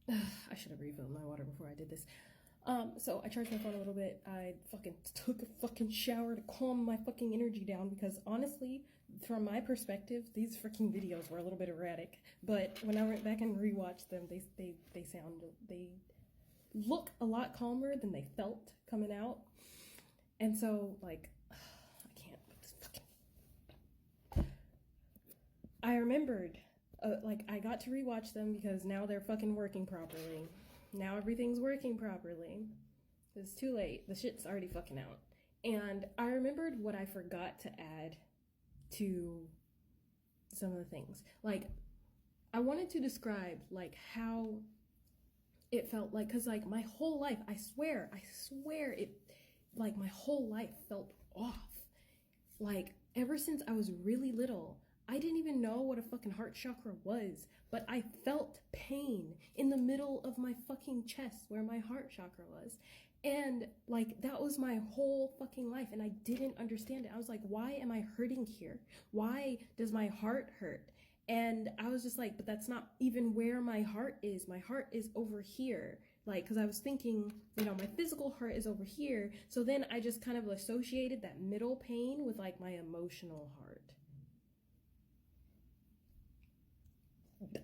I should have refilled my water before I did this. So I charged my phone a little bit. I fucking took a fucking shower to calm my fucking energy down because honestly, from my perspective, these freaking videos were a little bit erratic. But when I went back and rewatched them, they look a lot calmer than they felt coming out. And so like, I can't with this fucking. I remembered, like I got to rewatch them because now they're fucking working properly. Now everything's working properly. It's too late. The shit's already fucking out. And I remembered what I forgot to add to some of the things. Like, I wanted to describe, like, how it felt like, because, like, my whole life, I swear, it, like, my whole life felt off. Like, ever since I was really little, I didn't even know what a fucking heart chakra was, but I felt pain in the middle of my fucking chest where my heart chakra was. And like, that was my whole fucking life, and I didn't understand it. I was like, why am I hurting here? Why does my heart hurt? And I was just like, but that's not even where my heart is. My heart is over here. Like, because I was thinking, you know, my physical heart is over here. So then I just kind of associated that middle pain with like my emotional heart.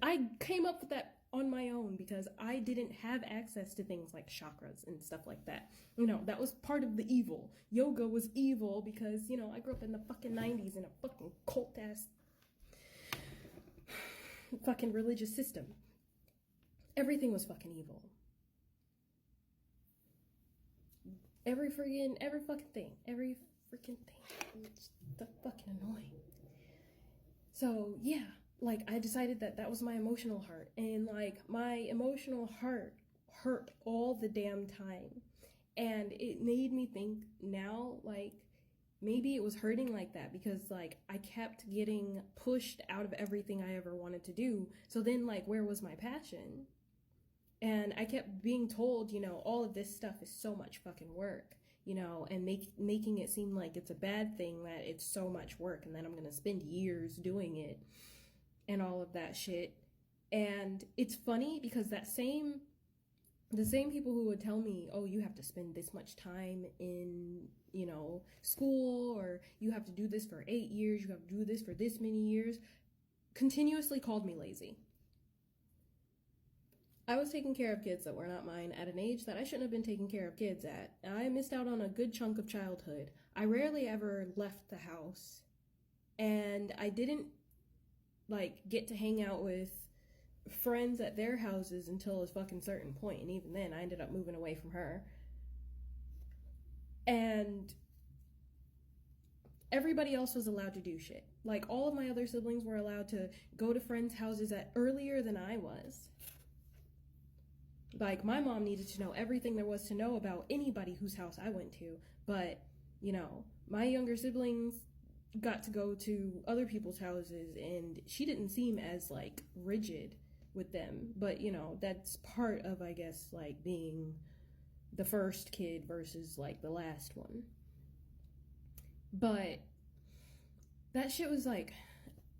I came up with that on my own because I didn't have access to things like chakras and stuff like that. You know, that was part of the evil. Yoga was evil because, you know, I grew up in the fucking 90s in a fucking cult ass fucking religious system. Everything was fucking evil. Every fucking thing. Every freaking thing. It's the fucking annoying. So, yeah. Like, I decided that that was my emotional heart, and like my emotional heart hurt all the damn time, and it made me think now, like, maybe it was hurting like that because like I kept getting pushed out of everything I ever wanted to do. So then, like, where was my passion? And I kept being told, you know, all of this stuff is so much fucking work, you know, and making it seem like it's a bad thing, that it's so much work and that I'm gonna spend years doing it and all of that shit. And it's funny because the same people who would tell me, oh, you have to spend this much time in, you know, school, or you have to do this for 8 years, you have to do this for this many years, continuously called me lazy. I was taking care of kids that were not mine at an age that I shouldn't have been taking care of kids at. I missed out on a good chunk of childhood. I rarely ever left the house, and I didn't like get to hang out with friends at their houses until a fucking certain point, and even then I ended up moving away from her. And everybody else was allowed to do shit. Like, all of my other siblings were allowed to go to friends' houses at earlier than I was. Like, my mom needed to know everything there was to know about anybody whose house I went to, but, you know, my younger siblings got to go to other people's houses, and she didn't seem as like rigid with them. But, you know, that's part of, I guess, like being the first kid versus like the last one. But that shit was like,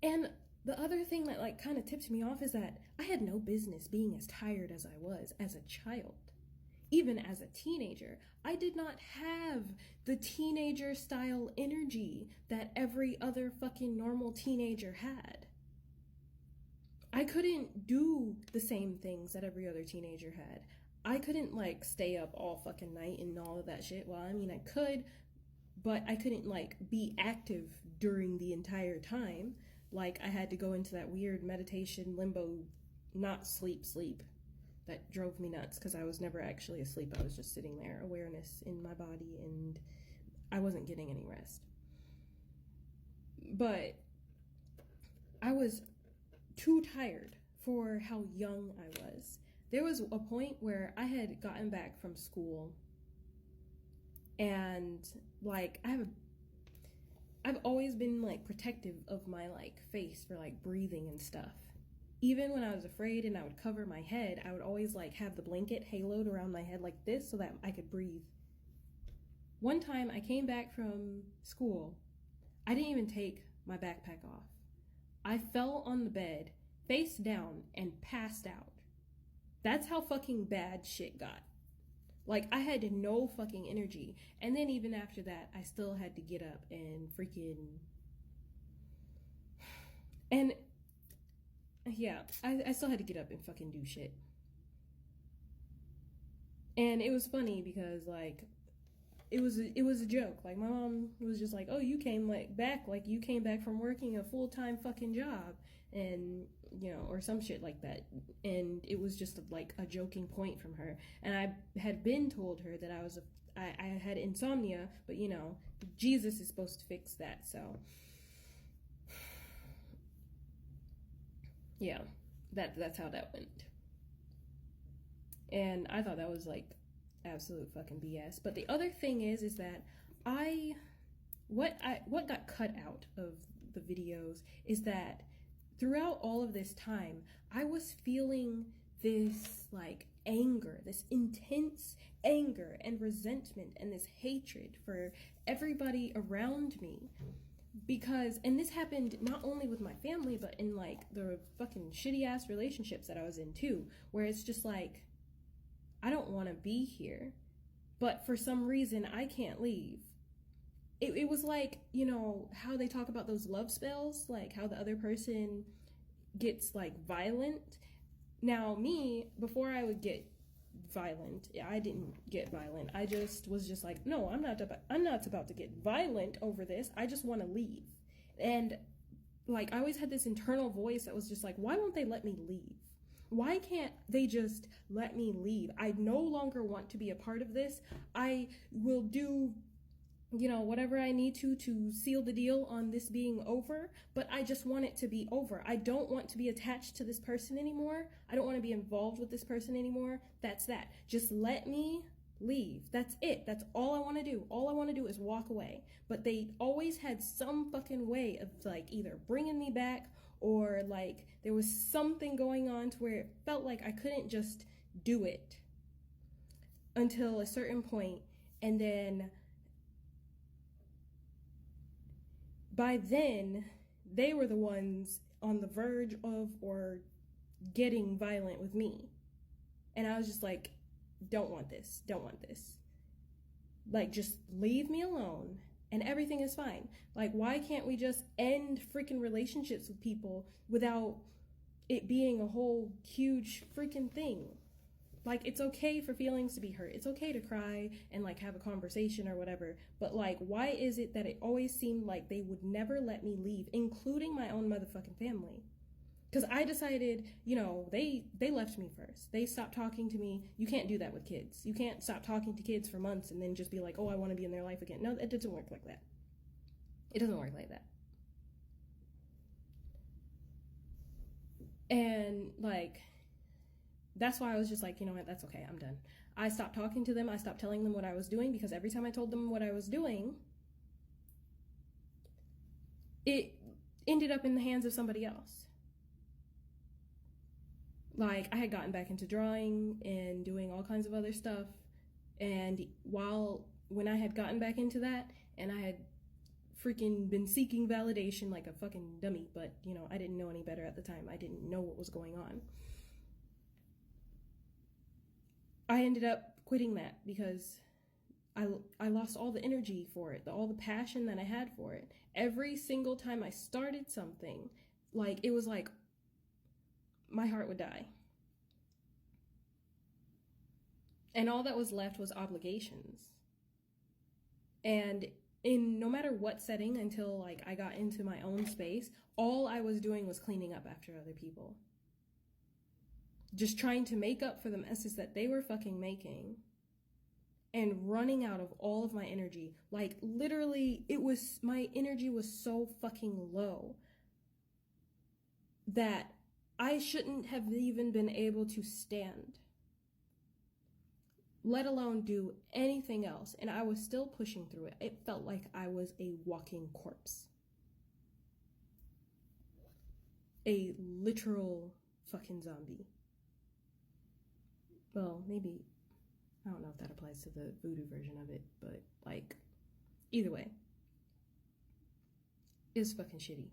and the other thing that like kind of tipped me off is that I had no business being as tired as I was as a child. Even as a teenager, I did not have the teenager style energy that every other fucking normal teenager had. I couldn't do the same things that every other teenager had. I couldn't like stay up all fucking night and all of that shit. Well, I mean, I could, but I couldn't like be active during the entire time. Like, I had to go into that weird meditation limbo, not sleep that drove me nuts because I was never actually asleep. I was just sitting there, awareness in my body, and I wasn't getting any rest. But I was too tired for how young I was. There was a point where I had gotten back from school, and like I've always been like protective of my like face for like breathing and stuff. Even when I was afraid and I would cover my head, I would always like have the blanket haloed around my head like this so that I could breathe. One time I came back from school, I didn't even take my backpack off. I fell on the bed, face down, and passed out. That's how fucking bad shit got. Like, I had no fucking energy. And then even after that, I still had to get up and freaking... And, yeah, I still had to get up and fucking do shit. And it was funny because, like, it was a joke. Like, my mom was just like, oh, you came, like, back. Like, you came back from working a full-time fucking job. And, you know, or some shit like that. And it was just, like, a joking point from her. And I had been told her that I had insomnia. But, you know, Jesus is supposed to fix that, so... Yeah, that's how that went. And I thought that was like absolute fucking BS. But the other thing is that what got cut out of the videos is that throughout all of this time, I was feeling this like anger, this intense anger and resentment and this hatred for everybody around me. Because, and this happened not only with my family, but in like the fucking shitty ass relationships that I was in too, where it's just like, I don't want to be here, but for some reason I can't leave. It was like, you know, how they talk about those love spells, like how the other person gets like violent. Now me, before I would get violent, I didn't get violent. I just was just like, no, I'm not about to get violent over this. I just want to leave. And like I always had this internal voice that was just like, why won't they let me leave? Why can't they just let me leave? I no longer want to be a part of this. I will do, you know, whatever I need to seal the deal on this being over, but I just want it to be over. I don't want to be attached to this person anymore. I don't want to be involved with this person anymore. That's that. Just let me leave. That's it. That's all I want to do. All I want to do is walk away. But they always had some fucking way of like either bringing me back or like there was something going on to where it felt like I couldn't just do it until a certain point. And then by then, they were the ones on the verge of or getting violent with me. And I was just like, don't want this. Like, just leave me alone and everything is fine. Like, why can't we just end freaking relationships with people without it being a whole huge freaking thing? Like, it's okay for feelings to be hurt. It's okay to cry and, like, have a conversation or whatever. But, like, why is it that it always seemed like they would never let me leave, including my own motherfucking family? Because I decided, you know, they left me first. They stopped talking to me. You can't do that with kids. You can't stop talking to kids for months and then just be like, oh, I want to be in their life again. No, it doesn't work like that. It doesn't work like that. And, like, that's why I was just like, you know what, that's okay, I'm done. I stopped talking to them. I stopped telling them what I was doing because every time I told them what I was doing, it ended up in the hands of somebody else. Like, I had gotten back into drawing and doing all kinds of other stuff. And when I had gotten back into that, and I had freaking been seeking validation like a fucking dummy, but, you know, I didn't know any better at the time. I didn't know what was going on. I ended up quitting that because I lost all the energy for it, all the passion that I had for it. Every single time I started something, like, it was like my heart would die. And all that was left was obligations. And in no matter what setting, until like I got into my own space, all I was doing was cleaning up after other people. Just trying to make up for the messes that they were fucking making. And running out of all of my energy. Like, literally, my energy was so fucking low that I shouldn't have even been able to stand, let alone do anything else. And I was still pushing through it. It felt like I was a walking corpse. A literal fucking zombie. Well, maybe, I don't know if that applies to the voodoo version of it, but, like, either way, it was fucking shitty.